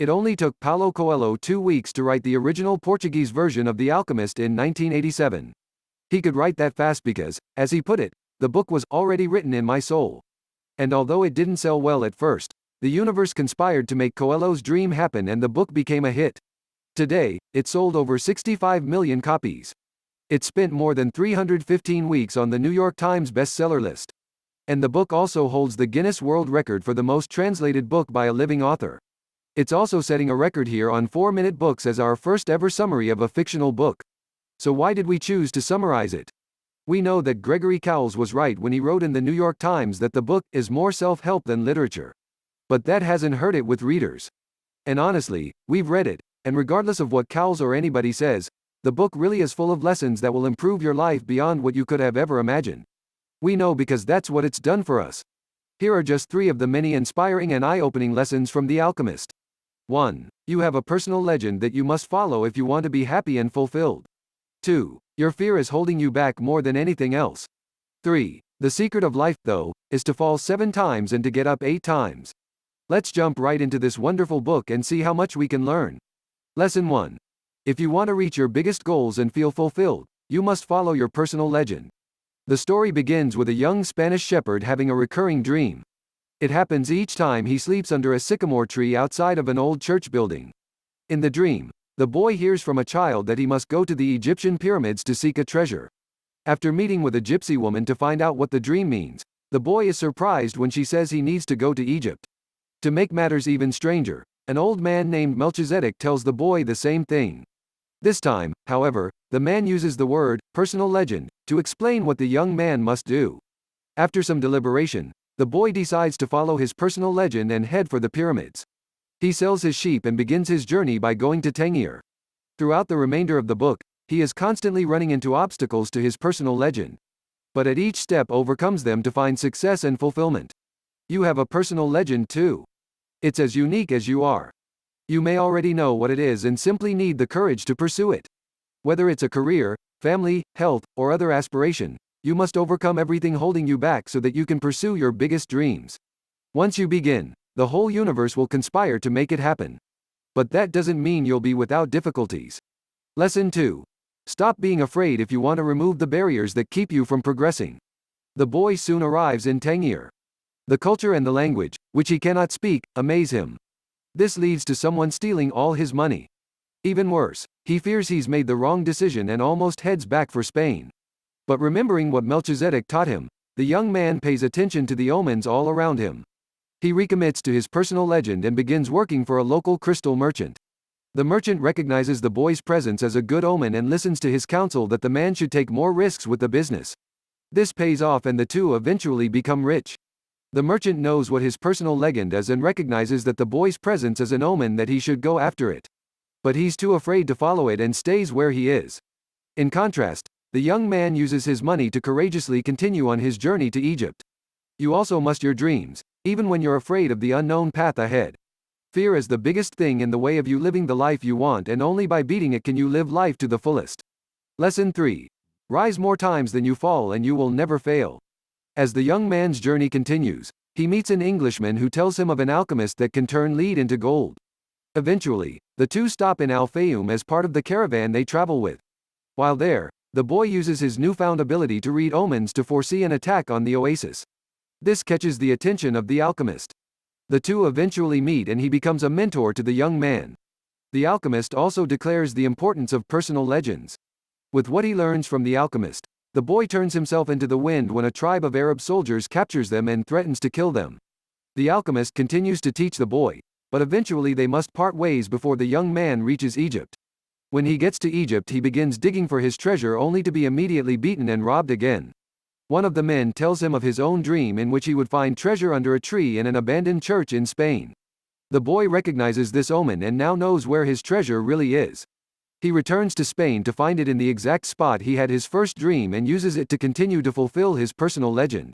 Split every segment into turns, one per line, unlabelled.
It only took Paulo Coelho 2 weeks to write the original Portuguese version of The Alchemist in 1987. He could write that fast because, as he put it, the book was already written in my soul. And although it didn't sell well at first, the universe conspired to make Coelho's dream happen and the book became a hit. Today, it sold over 65 million copies. It spent more than 315 weeks on the New York Times bestseller list. And the book also holds the Guinness World Record for the most translated book by a living author. It's also setting a record here on 4-minute books as our first ever summary of a fictional book. So why did we choose to summarize it? We know that Gregory Cowles was right when he wrote in the New York Times that the book is more self-help than literature. But that hasn't hurt it with readers. And honestly, we've read it, and regardless of what Cowles or anybody says, the book really is full of lessons that will improve your life beyond what you could have ever imagined. We know because that's what it's done for us. Here are just 3 of the many inspiring and eye-opening lessons from The Alchemist. 1. You have a personal legend that you must follow if you want to be happy and fulfilled. 2. Your fear is holding you back more than anything else. 3. The secret of life, though, is to fall 7 times and to get up 8 times. Let's jump right into this wonderful book and see how much we can learn. Lesson 1. If you want to reach your biggest goals and feel fulfilled, you must follow your personal legend. The story begins with a young Spanish shepherd having a recurring dream. It happens each time he sleeps under a sycamore tree outside of an old church building. In the dream, the boy hears from a child that he must go to the Egyptian pyramids to seek a treasure. After meeting with a gypsy woman to find out what the dream means, the boy is surprised when she says he needs to go to Egypt. To make matters even stranger, an old man named Melchizedek tells the boy the same thing. This time, however, the man uses the word, personal legend, to explain what the young man must do. After some deliberation, the boy decides to follow his personal legend and head for the pyramids. He sells his sheep and begins his journey by going to Tangier. Throughout the remainder of the book, he is constantly running into obstacles to his personal legend. But at each step overcomes them to find success and fulfillment. You have a personal legend too. It's as unique as you are. You may already know what it is and simply need the courage to pursue it. Whether it's a career, family, health, or other aspiration, you must overcome everything holding you back so that you can pursue your biggest dreams. Once you begin, the whole universe will conspire to make it happen. But that doesn't mean you'll be without difficulties. Lesson 2. Stop being afraid if you want to remove the barriers that keep you from progressing. The boy soon arrives in Tangier. The culture and the language, which he cannot speak, amaze him. This leads to someone stealing all his money. Even worse, he fears he's made the wrong decision and almost heads back for Spain. But remembering what Melchizedek taught him, the young man pays attention to the omens all around him. He recommits to his personal legend and begins working for a local crystal merchant. The merchant recognizes the boy's presence as a good omen and listens to his counsel that the man should take more risks with the business. This pays off and the two eventually become rich. The merchant knows what his personal legend is and recognizes that the boy's presence is an omen that he should go after it. But he's too afraid to follow it and stays where he is. In contrast, the young man uses his money to courageously continue on his journey to Egypt. You also must your dreams, even when you're afraid of the unknown path ahead. Fear is the biggest thing in the way of you living the life you want, and only by beating it can you live life to the fullest. Lesson 3. Rise more times than you fall and you will never fail. As the young man's journey continues, he meets an Englishman who tells him of an alchemist that can turn lead into gold. Eventually, the two stop in Al Fayoum as part of the caravan they travel with. While there, the boy uses his newfound ability to read omens to foresee an attack on the oasis. This catches the attention of the alchemist. The two eventually meet and he becomes a mentor to the young man. The alchemist also declares the importance of personal legends. With what he learns from the alchemist, the boy turns himself into the wind when a tribe of Arab soldiers captures them and threatens to kill them. The alchemist continues to teach the boy, but eventually they must part ways before the young man reaches Egypt. When he gets to Egypt, he begins digging for his treasure only to be immediately beaten and robbed again. One of the men tells him of his own dream in which he would find treasure under a tree in an abandoned church in Spain. The boy recognizes this omen and now knows where his treasure really is. He returns to Spain to find it in the exact spot he had his first dream and uses it to continue to fulfill his personal legend.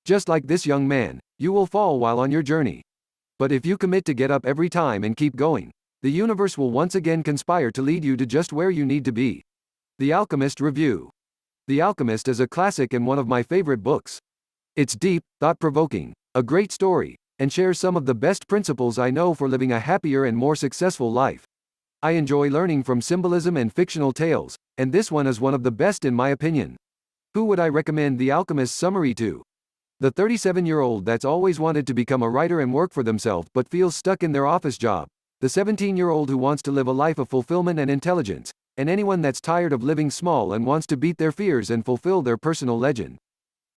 Just like this young man, you will fall while on your journey. But if you commit to get up every time and keep going, the universe will once again conspire to lead you to just where you need to be. The Alchemist Review. The Alchemist is a classic and one of my favorite books. It's deep, thought-provoking, a great story, and shares some of the best principles I know for living a happier and more successful life. I enjoy learning from symbolism and fictional tales, and this one is one of the best in my opinion. Who would I recommend The Alchemist summary to? The 37-year-old that's always wanted to become a writer and work for themselves but feels stuck in their office job. The 17-year-old who wants to live a life of fulfillment and intelligence. And anyone that's tired of living small and wants to beat their fears and fulfill their personal legend.